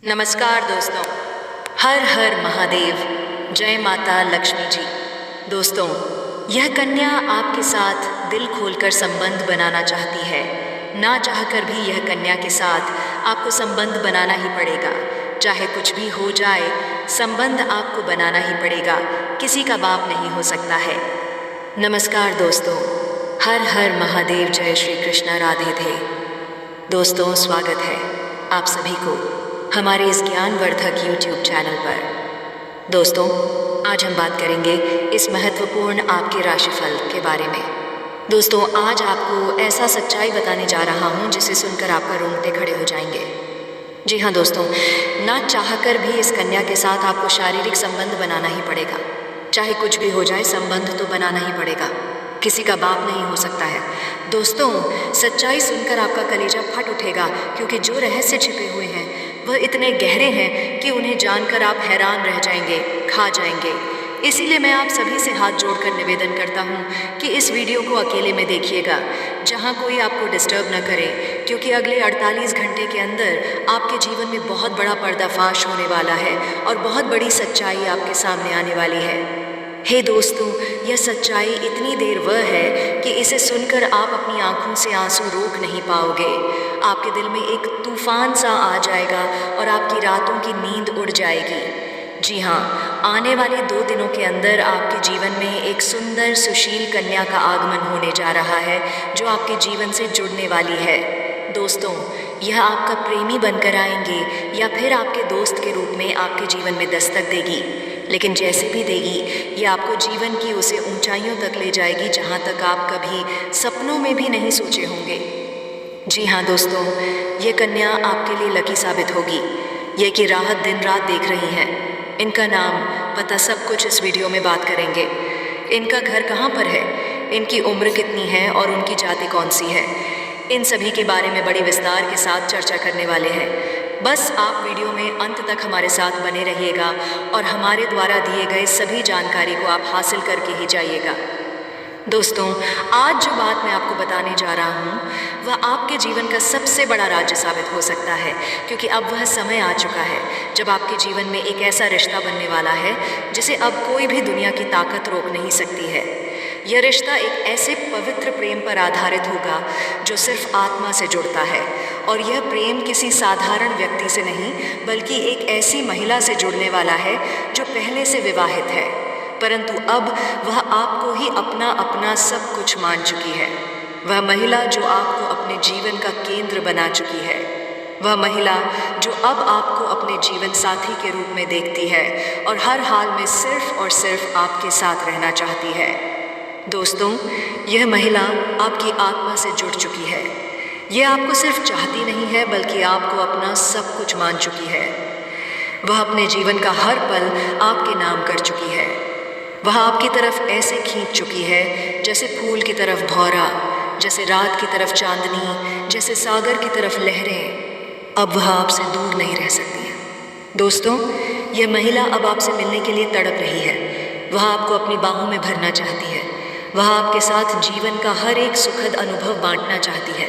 नमस्कार दोस्तों, हर हर महादेव, जय माता लक्ष्मी जी। दोस्तों, यह कन्या आपके साथ दिल खोलकर संबंध बनाना चाहती है। ना चाहकर भी यह कन्या के साथ आपको संबंध बनाना ही पड़ेगा। चाहे कुछ भी हो जाए, संबंध आपको बनाना ही पड़ेगा। किसी का बाप नहीं हो सकता है। नमस्कार दोस्तों, हर हर महादेव, जय श्री कृष्णा, राधे थे। दोस्तों, स्वागत है आप सभी को हमारे इस ज्ञानवर्धक YouTube चैनल पर। दोस्तों, आज हम बात करेंगे इस महत्वपूर्ण आपके राशिफल के बारे में। दोस्तों, आज आपको ऐसा सच्चाई बताने जा रहा हूँ जिसे सुनकर आपका रोंगटे खड़े हो जाएंगे। जी हाँ दोस्तों, ना चाहकर भी इस कन्या के साथ आपको शारीरिक संबंध बनाना ही पड़ेगा। चाहे कुछ भी हो जाए, संबंध तो बनाना ही पड़ेगा। किसी का बाप नहीं हो सकता है। दोस्तों, सच्चाई सुनकर आपका कलेजा फट उठेगा, क्योंकि जो रहस्य छिपे हुए हैं वह इतने गहरे हैं कि उन्हें जानकर आप हैरान रह जाएंगे, खा जाएंगे। इसीलिए मैं आप सभी से हाथ जोड़कर निवेदन करता हूँ कि इस वीडियो को अकेले में देखिएगा, जहाँ कोई आपको डिस्टर्ब न करे, क्योंकि अगले 48 घंटे के अंदर आपके जीवन में बहुत बड़ा पर्दाफाश होने वाला है और बहुत बड़ी सच्चाई आपके सामने आने वाली है। हे दोस्तों, यह सच्चाई इतनी देर वह है कि इसे सुनकर आप अपनी आंखों से आंसू रोक नहीं पाओगे। आपके दिल में एक तूफान सा आ जाएगा और आपकी रातों की नींद उड़ जाएगी। जी हाँ, आने वाले 2 दिनों के अंदर आपके जीवन में एक सुंदर सुशील कन्या का आगमन होने जा रहा है, जो आपके जीवन से जुड़ने वाली है। दोस्तों, यह आपका प्रेमी बनकर आएंगे या फिर आपके दोस्त के रूप में आपके जीवन में दस्तक देगी। लेकिन जैसे भी देगी, ये आपको जीवन की उसे ऊंचाइयों तक ले जाएगी जहाँ तक आप कभी सपनों में भी नहीं सोचे होंगे। जी हाँ दोस्तों, ये कन्या आपके लिए लकी साबित होगी। ये कि राहत दिन रात देख रही हैं। इनका नाम, पता, सब कुछ इस वीडियो में बात करेंगे। इनका घर कहाँ पर है, इनकी उम्र कितनी है और उनकी जाति कौन सी है, इन सभी के बारे में बड़ी विस्तार के साथ चर्चा करने वाले हैं। बस आप वीडियो में अंत तक हमारे साथ बने रहिएगा और हमारे द्वारा दिए गए सभी जानकारी को आप हासिल करके ही जाइएगा। दोस्तों, आज जो बात मैं आपको बताने जा रहा हूँ वह आपके जीवन का सबसे बड़ा राज्य साबित हो सकता है, क्योंकि अब वह समय आ चुका है जब आपके जीवन में एक ऐसा रिश्ता बनने वाला है जिसे अब कोई भी दुनिया की ताकत रोक नहीं सकती है। यह रिश्ता एक ऐसे पवित्र प्रेम पर आधारित होगा जो सिर्फ आत्मा से जुड़ता है, और यह प्रेम किसी साधारण व्यक्ति से नहीं बल्कि एक ऐसी महिला से जुड़ने वाला है जो पहले से विवाहित है, परंतु अब वह आपको ही अपना अपना सब कुछ मान चुकी है। वह महिला जो आपको अपने जीवन का केंद्र बना चुकी है। वह महिला जो अब आपको अपने जीवन साथी के रूप में देखती है और हर हाल में सिर्फ और सिर्फ आपके साथ रहना चाहती है। दोस्तों, यह महिला आपकी आत्मा से जुड़ चुकी है। यह आपको सिर्फ चाहती नहीं है बल्कि आपको अपना सब कुछ मान चुकी है। वह अपने जीवन का हर पल आपके नाम कर चुकी है। वह आपकी तरफ ऐसे खींच चुकी है जैसे फूल की तरफ भौरा, जैसे रात की तरफ चांदनी, जैसे सागर की तरफ लहरें। अब वह आपसे दूर नहीं रह सकती है। दोस्तों, यह महिला अब आपसे मिलने के लिए तड़प रही है। वह आपको अपनी बाहों में भरना चाहती है। वह आपके साथ जीवन का हर एक सुखद अनुभव बांटना चाहती है।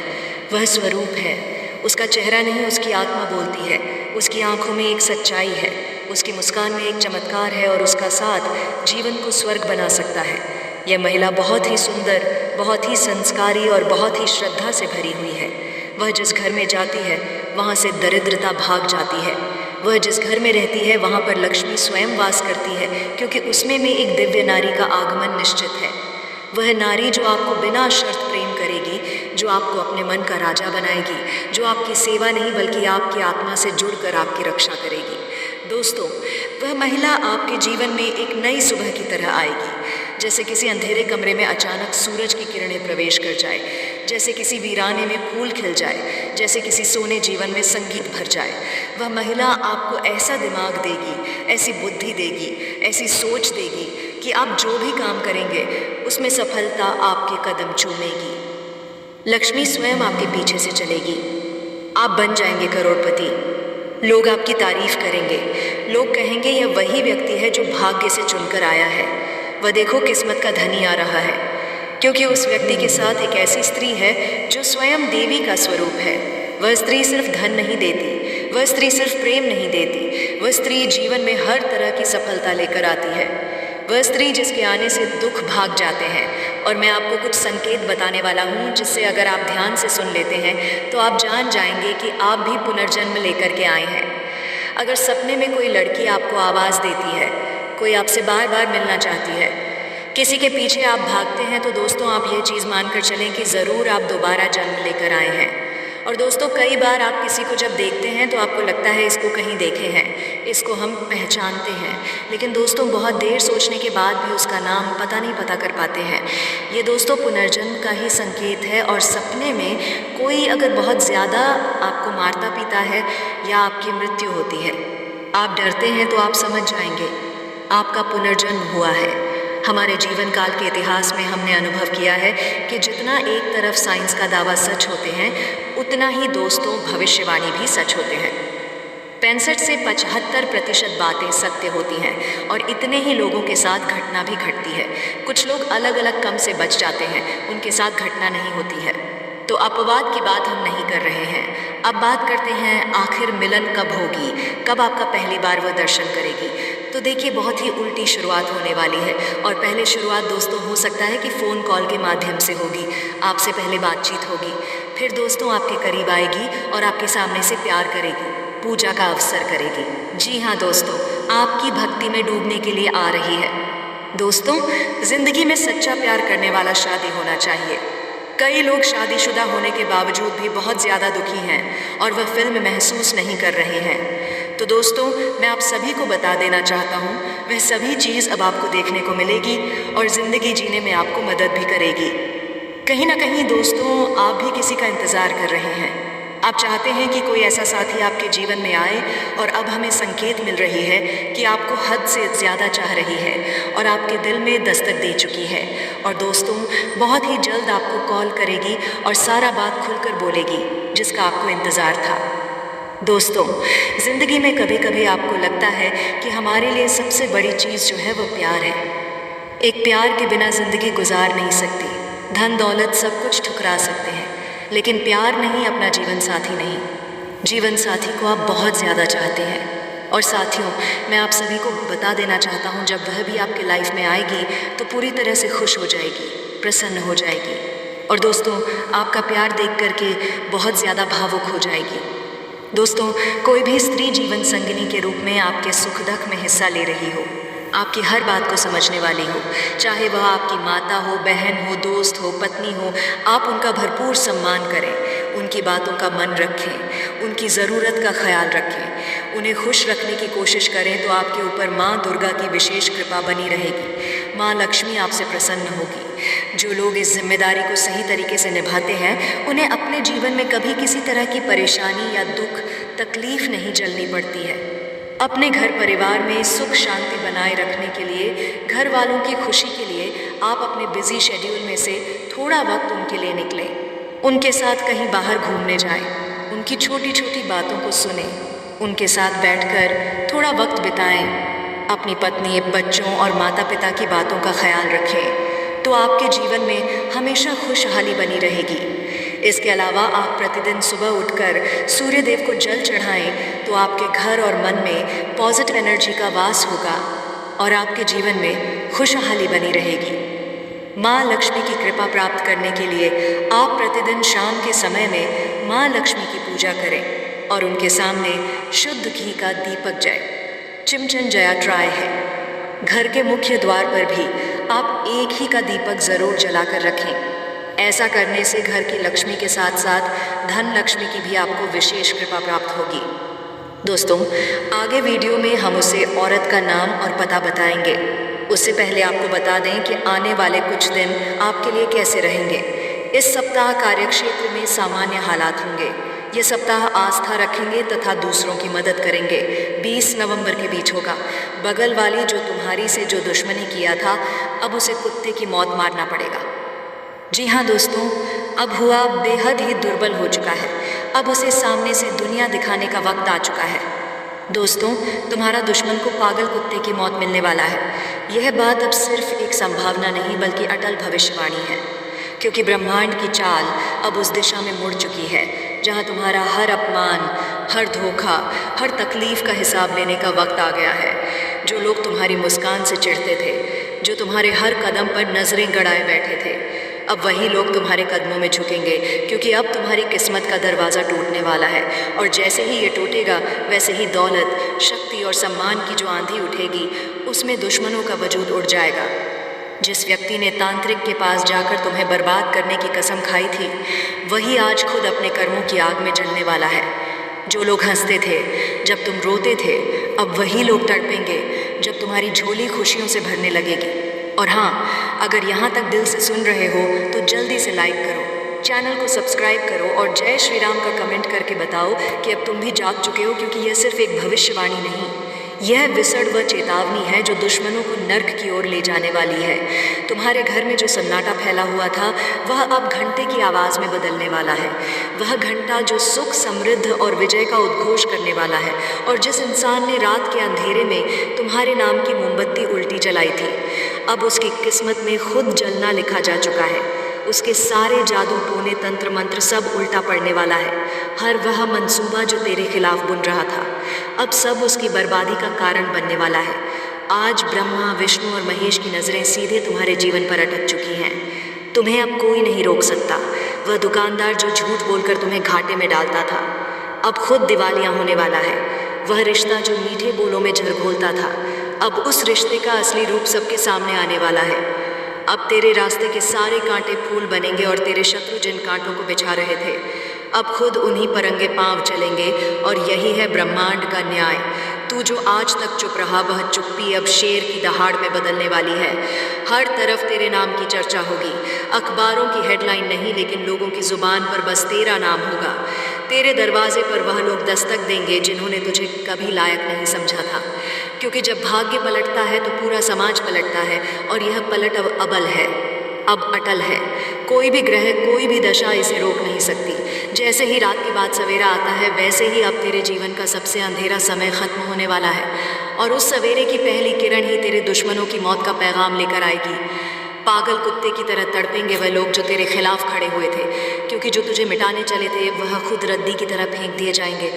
वह स्वरूप है, उसका चेहरा नहीं, उसकी आत्मा बोलती है। उसकी आंखों में एक सच्चाई है, उसकी मुस्कान में एक चमत्कार है और उसका साथ जीवन को स्वर्ग बना सकता है। यह महिला बहुत ही सुंदर, बहुत ही संस्कारी और बहुत ही श्रद्धा से भरी हुई है। वह जिस घर में जाती है वहाँ से दरिद्रता भाग जाती है। वह जिस घर में रहती है वहाँ पर लक्ष्मी स्वयं वास करती है, क्योंकि उसमें में एक दिव्य नारी का आगमन निश्चित है। वह नारी जो आपको बिना शर्त प्रेम करेगी, जो आपको अपने मन का राजा बनाएगी, जो आपकी सेवा नहीं बल्कि आपकी आत्मा से जुड़कर आपकी रक्षा करेगी। दोस्तों, वह महिला आपके जीवन में एक नई सुबह की तरह आएगी, जैसे किसी अंधेरे कमरे में अचानक सूरज की किरणें प्रवेश कर जाए, जैसे किसी वीराने में फूल खिल जाए, जैसे किसी सोने जीवन में संगीत भर जाए। वह महिला आपको ऐसा दिमाग देगी, ऐसी बुद्धि देगी, ऐसी सोच देगी कि आप जो भी काम करेंगे उसमें सफलता आपके कदम चूमेगी। लक्ष्मी स्वयं आपके पीछे से चलेगी। आप बन जाएंगे करोड़पति। लोग आपकी तारीफ करेंगे। लोग कहेंगे यह वही व्यक्ति है जो भाग्य से चुनकर आया है। वह देखो किस्मत का धनी आ रहा है, क्योंकि उस व्यक्ति के साथ एक ऐसी स्त्री है जो स्वयं देवी का स्वरूप है। वह स्त्री सिर्फ धन नहीं देती, वह स्त्री सिर्फ प्रेम नहीं देती, वह स्त्री जीवन में हर तरह की सफलता लेकर आती है। वह स्त्री जिसके आने से दुख भाग जाते हैं। और मैं आपको कुछ संकेत बताने वाला हूँ जिससे अगर आप ध्यान से सुन लेते हैं तो आप जान जाएंगे कि आप भी पुनर्जन्म लेकर के आए हैं। अगर सपने में कोई लड़की आपको आवाज़ देती है, कोई आपसे बार बार मिलना चाहती है, किसी के पीछे आप भागते हैं, तो दोस्तों आप ये चीज़ मानकर चलें कि ज़रूर आप दोबारा जन्म लेकर आए हैं। और दोस्तों कई बार आप किसी को जब देखते हैं तो आपको लगता है इसको कहीं देखे हैं, इसको हम पहचानते हैं, लेकिन दोस्तों बहुत देर सोचने के बाद भी उसका नाम नहीं पता कर पाते हैं। ये दोस्तों पुनर्जन्म का ही संकेत है। और सपने में कोई अगर बहुत ज़्यादा आपको मारता पीता है या आपकी मृत्यु होती है, आप डरते हैं, तो आप समझ जाएंगे आपका पुनर्जन्म हुआ है। हमारे जीवन काल के इतिहास में हमने अनुभव किया है कि जितना एक तरफ साइंस का दावा सच होते हैं, उतना ही दोस्तों भविष्यवाणी भी सच होते हैं। 65 से 75% बातें सत्य होती हैं और इतने ही लोगों के साथ घटना भी घटती है। कुछ लोग अलग अलग कम से बच जाते हैं, उनके साथ घटना नहीं होती है। तो अपवाद की बात हम नहीं कर रहे हैं। अब बात करते हैं आखिर मिलन कब होगी, कब आपका पहली बार वह दर्शन करेगी। तो देखिए बहुत ही उल्टी शुरुआत होने वाली है। और पहले शुरुआत दोस्तों हो सकता है कि फ़ोन कॉल के माध्यम से होगी, आपसे पहले बातचीत होगी, फिर दोस्तों आपके करीब आएगी और आपके सामने से प्यार करेगी, पूजा का अवसर करेगी। जी हाँ दोस्तों, आपकी भक्ति में डूबने के लिए आ रही है। दोस्तों ज़िंदगी में सच्चा प्यार करने वाला शादी होना चाहिए। कई लोग शादीशुदा होने के बावजूद भी बहुत ज़्यादा दुखी हैं और वह फिल्म महसूस नहीं कर रहे हैं। तो दोस्तों मैं आप सभी को बता देना चाहता हूँ, वह सभी चीज़ अब आपको देखने को मिलेगी और ज़िंदगी जीने में आपको मदद भी करेगी। कहीं ना कहीं दोस्तों आप भी किसी का इंतज़ार कर रहे हैं। आप चाहते हैं कि कोई ऐसा साथी आपके जीवन में आए और अब हमें संकेत मिल रही है कि आपको हद से ज़्यादा चाह रही है और आपके दिल में दस्तक दे चुकी है। और दोस्तों बहुत ही जल्द आपको कॉल करेगी और सारा बात खुलकर बोलेगी जिसका आपको इंतज़ार था। दोस्तों ज़िंदगी में कभी कभी आपको लगता है कि हमारे लिए सबसे बड़ी चीज़ जो है वो प्यार है। एक प्यार के बिना ज़िंदगी गुजार नहीं सकती। धन दौलत सब कुछ ठुकरा सकते हैं, लेकिन प्यार नहीं, अपना जीवन साथी नहीं। जीवन साथी को आप बहुत ज़्यादा चाहते हैं। और साथियों मैं आप सभी को बता देना चाहता हूँ, जब वह भी आपके लाइफ में आएगी तो पूरी तरह से खुश हो जाएगी, प्रसन्न हो जाएगी और दोस्तों आपका प्यार देख करके बहुत ज़्यादा भावुक हो जाएगी। दोस्तों कोई भी स्त्री जीवन संगिनी के रूप में आपके सुख दुख में हिस्सा ले रही हो, आपकी हर बात को समझने वाली हो, चाहे वह आपकी माता हो, बहन हो, दोस्त हो, पत्नी हो, आप उनका भरपूर सम्मान करें, उनकी बातों का मन रखें, उनकी ज़रूरत का ख्याल रखें, उन्हें खुश रखने की कोशिश करें, तो आपके ऊपर माँ दुर्गा की विशेष कृपा बनी रहेगी। माँ लक्ष्मी आपसे प्रसन्न होगी। जो लोग इस जिम्मेदारी को सही तरीके से निभाते हैं, उन्हें अपने जीवन में कभी किसी तरह की परेशानी या दुख तकलीफ़ नहीं झेलनी पड़ती है। अपने घर परिवार में सुख शांति बनाए रखने के लिए, घर वालों की खुशी के लिए आप अपने बिजी शेड्यूल में से थोड़ा वक्त उनके लिए निकलें, उनके साथ कहीं बाहर घूमने जाएं, उनकी छोटी छोटी बातों को सुनें, उनके साथ बैठकर थोड़ा वक्त बिताएं, अपनी पत्नी, बच्चों और माता पिता की बातों का ख्याल रखें, तो आपके जीवन में हमेशा खुशहाली बनी रहेगी। इसके अलावा आप प्रतिदिन सुबह उठकर सूर्य देव को जल चढ़ाएं, तो आपके घर और मन में पॉजिटिव एनर्जी का वास होगा और आपके जीवन में खुशहाली बनी रहेगी। माँ लक्ष्मी की कृपा प्राप्त करने के लिए आप प्रतिदिन शाम के समय में माँ लक्ष्मी की पूजा करें और उनके सामने शुद्ध घी का दीपक जय चिमचन जया ट्राय है। घर के मुख्य द्वार पर भी आप एक ही का दीपक ज़रूर जलाकर रखें। ऐसा करने से घर की लक्ष्मी के साथ साथ धन लक्ष्मी की भी आपको विशेष कृपा प्राप्त होगी। दोस्तों आगे वीडियो में हम उसे औरत का नाम और पता बताएंगे। उससे पहले आपको बता दें कि आने वाले कुछ दिन आपके लिए कैसे रहेंगे। इस सप्ताह कार्यक्षेत्र में सामान्य हालात होंगे। ये सप्ताह आस्था रखेंगे तथा दूसरों की मदद करेंगे। 20 नवंबर के बीच होगा। बगल वाली जो तुम्हारी से जो दुश्मनी किया था, अब उसे कुत्ते की मौत मारना पड़ेगा। जी हाँ दोस्तों, अब हुआ बेहद ही दुर्बल हो चुका है। अब उसे सामने से दुनिया दिखाने का वक्त आ चुका है। दोस्तों तुम्हारा दुश्मन को पागल कुत्ते की मौत मिलने वाला है। यह बात अब सिर्फ एक संभावना नहीं बल्कि अटल भविष्यवाणी है, क्योंकि ब्रह्मांड की चाल अब उस दिशा में मुड़ चुकी है जहाँ तुम्हारा हर अपमान, हर धोखा, हर तकलीफ़ का हिसाब लेने का वक्त आ गया है। जो लोग तुम्हारी मुस्कान से चिढ़ते थे, जो तुम्हारे हर कदम पर नज़रें गड़ाए बैठे थे, अब वही लोग तुम्हारे कदमों में झुकेंगे, क्योंकि अब तुम्हारी किस्मत का दरवाज़ा टूटने वाला है। और जैसे ही ये टूटेगा, वैसे ही दौलत, शक्ति और सम्मान की जो आंधी उठेगी, उसमें दुश्मनों का वजूद उड़ जाएगा। जिस व्यक्ति ने तांत्रिक के पास जाकर तुम्हें बर्बाद करने की कसम खाई थी, वही आज खुद अपने कर्मों की आग में जलने वाला है। जो लोग हंसते थे जब तुम रोते थे, अब वही लोग तड़पेंगे जब तुम्हारी झोली खुशियों से भरने लगेगी। और हाँ, अगर यहाँ तक दिल से सुन रहे हो तो जल्दी से लाइक करो, चैनल को सब्सक्राइब करो और जय श्री राम का कमेंट करके बताओ कि अब तुम भी जाग चुके हो, क्योंकि यह सिर्फ एक भविष्यवाणी नहीं, यह विसड़ व चेतावनी है जो दुश्मनों को नर्क की ओर ले जाने वाली है। तुम्हारे घर में जो सन्नाटा फैला हुआ था, वह अब घंटे की आवाज़ में बदलने वाला है। वह घंटा जो सुख, समृद्ध और विजय का उद्घोष करने वाला है। और जिस इंसान ने रात के अंधेरे में तुम्हारे नाम की मोमबत्ती उल्टी जलाई थी, अब उसकी किस्मत में खुद जलना लिखा जा चुका है। उसके सारे जादू, टोने, तंत्र मंत्र सब उल्टा पड़ने वाला है। हर वह मंसूबा जो तेरे खिलाफ बुन रहा था, अब सब उसकी बर्बादी का कारण बनने वाला है। आज ब्रह्मा, विष्णु और महेश की नज़रें सीधे तुम्हारे जीवन पर अटक चुकी हैं। तुम्हें अब कोई नहीं रोक सकता। वह दुकानदार जो झूठ बोलकर तुम्हें घाटे में डालता था, अब खुद दिवालिया होने वाला है। वह रिश्ता जो मीठे बोलों में झरघोलता था, अब उस रिश्ते का असली रूप सबके सामने आने वाला है। अब तेरे रास्ते के सारे कांटे फूल बनेंगे और तेरे शत्रु जिन कांटों को बिछा रहे थे, अब खुद उन्हीं पर रंगे पांव चलेंगे। और यही है ब्रह्मांड का न्याय। तू जो आज तक चुप रहा, वह चुप्पी अब शेर की दहाड़ में बदलने वाली है। हर तरफ तेरे नाम की चर्चा होगी। अखबारों की हेडलाइन नहीं, लेकिन लोगों की ज़ुबान पर बस तेरा नाम होगा। तेरे दरवाजे पर वह लोग दस्तक देंगे जिन्होंने तुझे कभी लायक नहीं समझा था, क्योंकि जब भाग्य पलटता है तो पूरा समाज पलटता है। और यह पलट अब अबल है, अब अटल है। कोई भी ग्रह, कोई भी दशा इसे रोक नहीं सकती। जैसे ही रात के बाद सवेरा आता है, वैसे ही अब तेरे जीवन का सबसे अंधेरा समय ख़त्म होने वाला है। और उस सवेरे की पहली किरण ही तेरे दुश्मनों की मौत का पैगाम लेकर आएगी। पागल कुत्ते की तरह तड़पेंगे वह लोग जो तेरे खिलाफ खड़े हुए थे, क्योंकि जो तुझे मिटाने चले थे, वह खुद रद्दी की तरह फेंक दिए जाएंगे।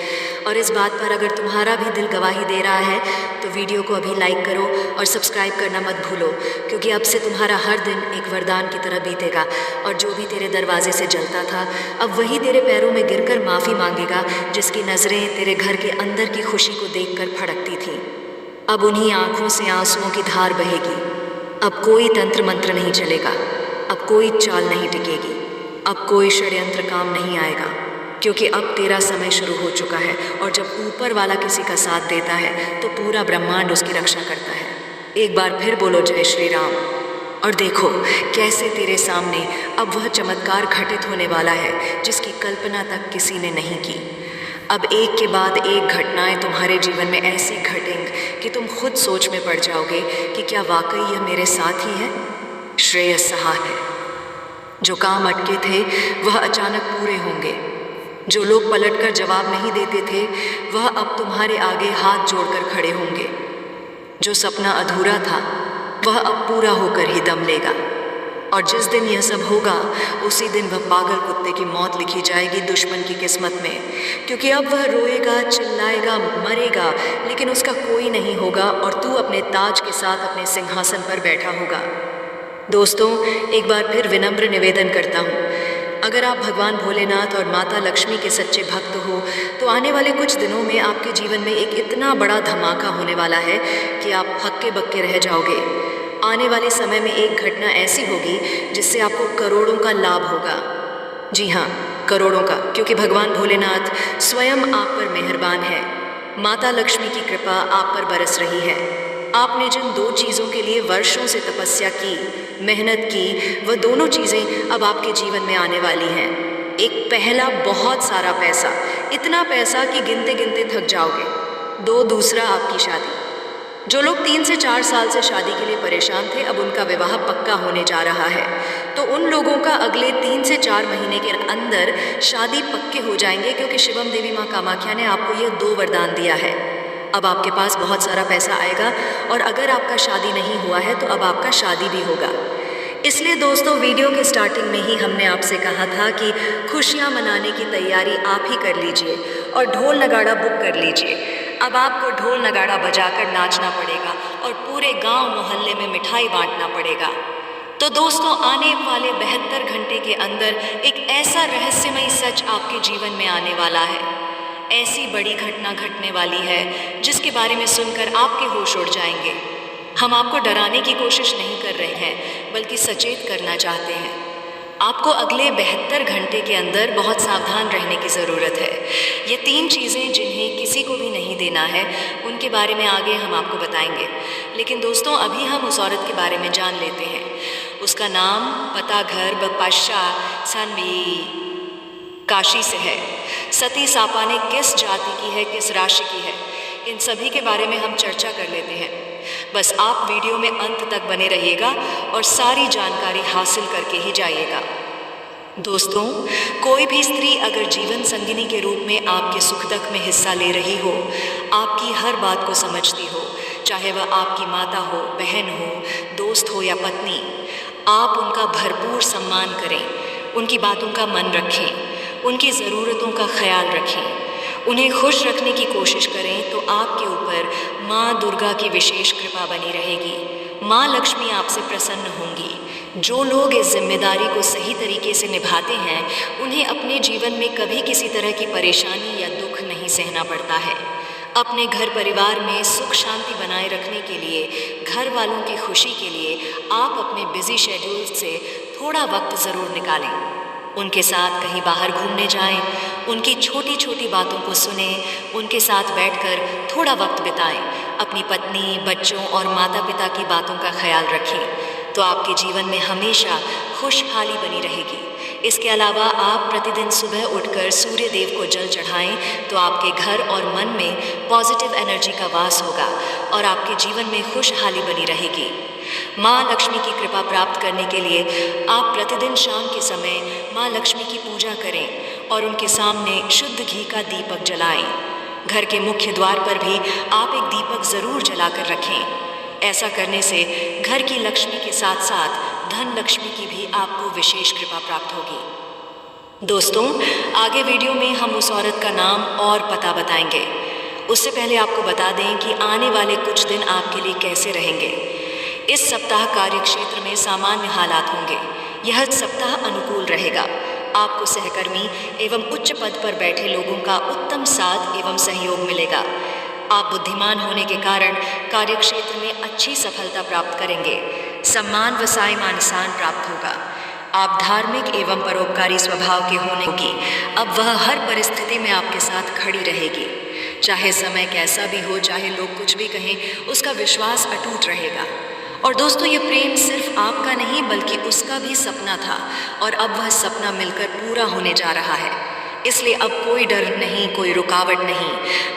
और इस बात पर अगर तुम्हारा भी दिल गवाही दे रहा है, तो वीडियो को अभी लाइक करो और सब्सक्राइब करना मत भूलो, क्योंकि अब से तुम्हारा हर दिन एक वरदान की तरह बीतेगा। और जो भी तेरे दरवाजे से जलता था, अब वही तेरे पैरों में गिरकर माफ़ी मांगेगा, जिसकी नज़रें तेरे घर के अंदर की खुशी को देखकर फड़कती थी। अब उन्हीं आँखों से आंसुओं की धार बहेगी। अब कोई तंत्र मंत्र नहीं चलेगा, अब कोई चाल नहीं टिकेगी, अब कोई षड्यंत्र काम नहीं आएगा, क्योंकि अब तेरा समय शुरू हो चुका है। और जब ऊपर वाला किसी का साथ देता है, तो पूरा ब्रह्मांड उसकी रक्षा करता है। एक बार फिर बोलो जय श्री राम। और देखो कैसे तेरे सामने अब वह चमत्कार घटित होने वाला है जिसकी कल्पना तक किसी ने नहीं की। अब एक के बाद एक घटनाएं तुम्हारे जीवन में ऐसी घटेंगी कि तुम खुद सोच में पड़ जाओगे कि क्या वाकई यह मेरे साथ ही है। श्रेयस सहा है। जो काम अटके थे वह अचानक पूरे होंगे। जो लोग पलटकर जवाब नहीं देते थे, वह अब तुम्हारे आगे हाथ जोड़कर खड़े होंगे। जो सपना अधूरा था, वह अब पूरा होकर ही दम लेगा। और जिस दिन यह सब होगा, उसी दिन वह पागल कुत्ते की मौत लिखी जाएगी दुश्मन की किस्मत में, क्योंकि अब वह रोएगा, चिल्लाएगा, मरेगा, लेकिन उसका कोई नहीं होगा और तू अपने ताज के साथ अपने सिंहासन पर बैठा होगा। दोस्तों, एक बार फिर विनम्र निवेदन करता हूँ, अगर आप भगवान भोलेनाथ और माता लक्ष्मी के सच्चे भक्त हो, तो आने वाले कुछ दिनों में आपके जीवन में एक इतना बड़ा धमाका होने वाला है कि आप हक्के बक्के रह जाओगे। आने वाले समय में एक घटना ऐसी होगी जिससे आपको करोड़ों का लाभ होगा। जी हाँ, करोड़ों का, क्योंकि भगवान भोलेनाथ स्वयं आप पर मेहरबान है। माता लक्ष्मी की कृपा आप पर बरस रही है। आपने जिन दो चीज़ों के लिए वर्षों से तपस्या की, मेहनत की, वह दोनों चीज़ें अब आपके जीवन में आने वाली हैं। एक पहला, बहुत सारा पैसा, इतना पैसा कि गिनते गिनते थक जाओगे। दूसरा, आपकी शादी। जो लोग 3 से 4 साल से शादी के लिए परेशान थे, अब उनका विवाह पक्का होने जा रहा है। तो उन लोगों का अगले 3 से 4 महीने के अंदर शादी पक्के हो जाएंगे, क्योंकि शिवम देवी माँ कामाख्या ने आपको ये 2 वरदान दिया है। अब आपके पास बहुत सारा पैसा आएगा, और अगर आपका शादी नहीं हुआ है तो अब आपका शादी भी होगा। इसलिए दोस्तों वीडियो के स्टार्टिंग में ही हमने आपसे कहा था कि खुशियाँ मनाने की तैयारी आप ही कर लीजिए और ढोल नगाड़ा बुक कर लीजिए। अब आपको ढोल नगाड़ा बजाकर नाचना पड़ेगा और पूरे गांव मोहल्ले में मिठाई बांटना पड़ेगा। तो दोस्तों आने वाले 72 घंटे के अंदर एक ऐसा रहस्यमय सच आपके जीवन में आने वाला है, ऐसी बड़ी घटना घटने वाली है जिसके बारे में सुनकर आपके होश उड़ जाएंगे। हम आपको डराने की कोशिश नहीं कर रहे हैं बल्कि सचेत करना चाहते हैं। आपको अगले 72 घंटे के अंदर बहुत सावधान रहने की ज़रूरत है। ये 3 चीज़ें जिन्हें किसी को भी नहीं देना है, उनके बारे में आगे हम आपको बताएंगे। लेकिन दोस्तों अभी हम उस औरत के बारे में जान लेते हैं। उसका नाम, पता, घर बपाशा सानवी काशी से है। सती सापाने किस जाति की है, किस राशि की है, इन सभी के बारे में हम चर्चा कर लेते हैं। बस आप वीडियो में अंत तक बने रहिएगा और सारी जानकारी हासिल करके ही जाइएगा। दोस्तों कोई भी स्त्री अगर जीवन संगिनी के रूप में आपके सुख दुख में हिस्सा ले रही हो, आपकी हर बात को समझती हो, चाहे वह आपकी माता हो, बहन हो, दोस्त हो या पत्नी, आप उनका भरपूर सम्मान करें, उनकी बातों का मन रखें, उनकी ज़रूरतों का ख्याल रखें, उन्हें खुश रखने की कोशिश करें, तो आपके ऊपर माँ दुर्गा की विशेष कृपा बनी रहेगी। माँ लक्ष्मी आपसे प्रसन्न होंगी। जो लोग इस जिम्मेदारी को सही तरीके से निभाते हैं, उन्हें अपने जीवन में कभी किसी तरह की परेशानी या दुख नहीं सहना पड़ता है। अपने घर परिवार में सुख शांति बनाए रखने के लिए, घर वालों की खुशी के लिए आप अपने बिजी शेड्यूल से थोड़ा वक्त ज़रूर निकालें। उनके साथ कहीं बाहर घूमने जाएं, उनकी छोटी छोटी बातों को सुने, उनके साथ बैठकर थोड़ा वक्त बिताएं, अपनी पत्नी, बच्चों और माता पिता की बातों का ख्याल रखें, तो आपके जीवन में हमेशा खुशहाली बनी रहेगी। इसके अलावा आप प्रतिदिन सुबह उठकर सूर्य देव को जल चढ़ाएं, तो आपके घर और मन में पॉजिटिव एनर्जी का वास होगा और आपके जीवन में खुशहाली बनी रहेगी। माँ लक्ष्मी की कृपा प्राप्त करने के लिए आप प्रतिदिन शाम के समय माँ लक्ष्मी की पूजा करें और उनके सामने शुद्ध घी का दीपक जलाएं। घर के मुख्य द्वार पर भी आप एक दीपक ज़रूर जलाकर रखें। ऐसा करने से घर की लक्ष्मी के साथ साथ धन लक्ष्मी की भी आपको विशेष कृपा प्राप्त होगी। दोस्तों आगे वीडियो में हम उस औरत का नाम और पता बताएंगे। उससे पहले आपको बता दें कि आने वाले कुछ दिन आपके लिए कैसे रहेंगे। इस सप्ताह कार्यक्षेत्र में सामान्य हालात होंगे। यह सप्ताह अनुकूल रहेगा। आपको सहकर्मी एवं उच्च पद पर बैठे लोगों का उत्तम साथ एवं सहयोग मिलेगा। आप बुद्धिमान होने के कारण कार्यक्षेत्र में अच्छी सफलता प्राप्त करेंगे। सम्मान व मान प्राप्त होगा। आप धार्मिक एवं परोपकारी स्वभाव के होने की अब वह हर परिस्थिति में आपके साथ खड़ी रहेगी। चाहे समय कैसा भी हो, चाहे लोग कुछ भी कहें, उसका विश्वास अटूट रहेगा। और दोस्तों ये प्रेम सिर्फ आपका नहीं बल्कि उसका भी सपना था और अब वह सपना मिलकर पूरा होने जा रहा है। इसलिए अब कोई डर नहीं, कोई रुकावट नहीं,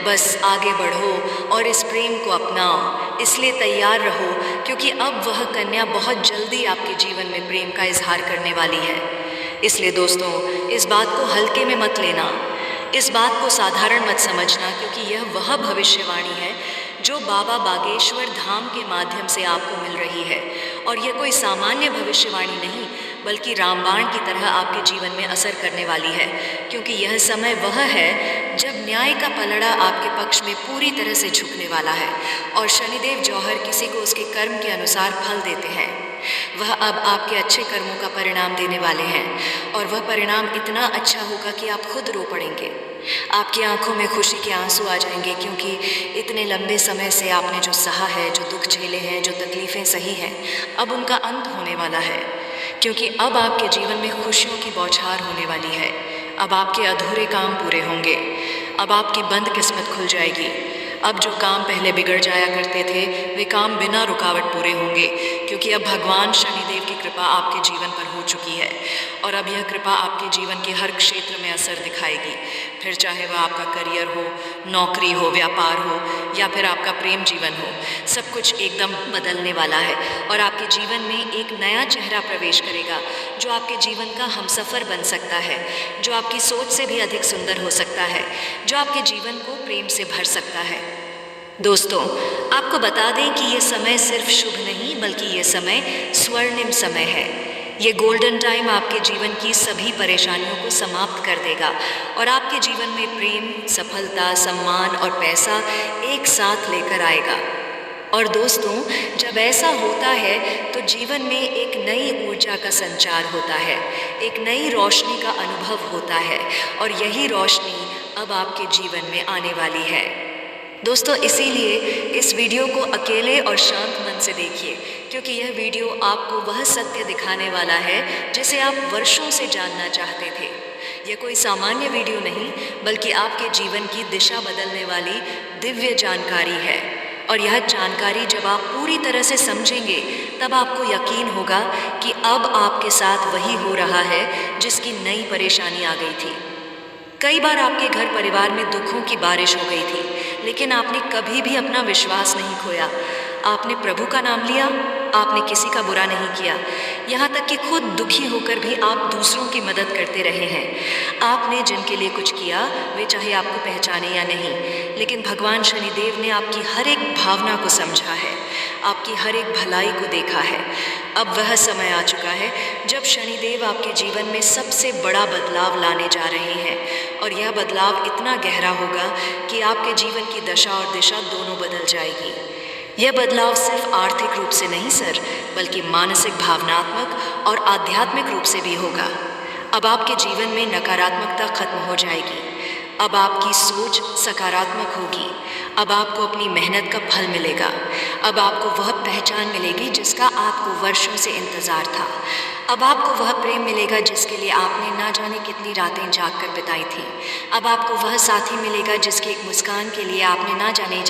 बस आगे बढ़ो और इस प्रेम को अपनाओ। इसलिए तैयार रहो क्योंकि अब वह कन्या बहुत जल्दी आपके जीवन में प्रेम का इजहार करने वाली है। इसलिए दोस्तों इस बात को हल्के में मत लेना, इस बात को साधारण मत समझना, क्योंकि यह वह भविष्यवाणी है जो बाबा बागेश्वर धाम के माध्यम से आपको मिल रही है। और यह कोई सामान्य भविष्यवाणी नहीं बल्कि रामबाण की तरह आपके जीवन में असर करने वाली है, क्योंकि यह समय वह है जब न्याय का पलड़ा आपके पक्ष में पूरी तरह से झुकने वाला है और शनिदेव जौहर किसी को उसके कर्म के अनुसार फल देते हैं। वह अब आपके अच्छे कर्मों का परिणाम देने वाले हैं और वह परिणाम इतना अच्छा होगा कि आप खुद रो पड़ेंगे। आपकी आंखों में खुशी के आंसू आ जाएंगे, क्योंकि इतने लंबे समय से आपने जो सहा है, जो दुख झेले हैं, जो तकलीफ़ें सही हैं, अब उनका अंत होने वाला है। क्योंकि अब आपके जीवन में खुशियों की बौछार होने वाली है। अब आपके अधूरे काम पूरे होंगे। अब आपकी बंद किस्मत खुल जाएगी। अब जो काम पहले बिगड़ जाया करते थे वे काम बिना रुकावट पूरे होंगे, क्योंकि अब भगवान शनिदेव की कृपा आपके जीवन पर हो चुकी है और अब यह कृपा आपके जीवन के हर क्षेत्र में असर दिखाएगी। फिर चाहे वह आपका करियर हो, नौकरी हो, व्यापार हो या फिर आपका प्रेम जीवन हो, सब कुछ एकदम बदलने वाला है और आपके जीवन में एक नया चेहरा प्रवेश करेगा जो आपके जीवन का हमसफ़र बन सकता है, जो आपकी सोच से भी अधिक सुंदर हो सकता है, जो आपके जीवन को प्रेम से भर सकता है। दोस्तों, आपको बता दें कि ये समय सिर्फ शुभ नहीं बल्कि ये समय स्वर्णिम समय है। ये गोल्डन टाइम आपके जीवन की सभी परेशानियों को समाप्त कर देगा और आपके जीवन में प्रेम, सफलता, सम्मान और पैसा एक साथ लेकर आएगा। और दोस्तों, जब ऐसा होता है तो जीवन में एक नई ऊर्जा का संचार होता है, एक नई रोशनी का अनुभव होता है और यही रोशनी अब आपके जीवन में आने वाली है। दोस्तों, इसीलिए इस वीडियो को अकेले और शांत मन से देखिए, क्योंकि यह वीडियो आपको वह सत्य दिखाने वाला है जिसे आप वर्षों से जानना चाहते थे। यह कोई सामान्य वीडियो नहीं बल्कि आपके जीवन की दिशा बदलने वाली दिव्य जानकारी है। और यह जानकारी जब आप पूरी तरह से समझेंगे तब आपको यकीन होगा कि अब आपके साथ वही हो रहा है जिसकी नई परेशानी आ गई थी। कई बार आपके घर परिवार में दुखों की बारिश हो गई थी, लेकिन आपने कभी भी अपना विश्वास नहीं खोया। आपने प्रभु का नाम लिया, आपने किसी का बुरा नहीं किया, यहाँ तक कि खुद दुखी होकर भी आप दूसरों की मदद करते रहे हैं। आपने जिनके लिए कुछ किया वे चाहे आपको पहचाने या नहीं, लेकिन भगवान शनिदेव ने आपकी हर एक भावना को समझा है, आपकी हर एक भलाई को देखा है। अब वह समय आ चुका है जब शनिदेव आपके जीवन में सबसे बड़ा बदलाव लाने जा रहे हैं और यह बदलाव इतना गहरा होगा कि आपके जीवन की दशा और दिशा दोनों बदल जाएगी। यह बदलाव सिर्फ आर्थिक रूप से नहीं सर, बल्कि मानसिक, भावनात्मक और आध्यात्मिक रूप से भी होगा। अब आपके जीवन में नकारात्मकता खत्म हो जाएगी, अब आपकी सोच सकारात्मक होगी, अब आपको अपनी मेहनत का फल मिलेगा, अब आपको वह पहचान मिलेगी जिसका आपको वर्षों से इंतज़ार था, अब आपको वह प्रेम मिलेगा जिसके लिए आपने ना जाने कितनी रातें जाग कर बिताई थी, अब आपको वह साथी मिलेगा जिसकी एक मुस्कान के लिए आपने ना जाने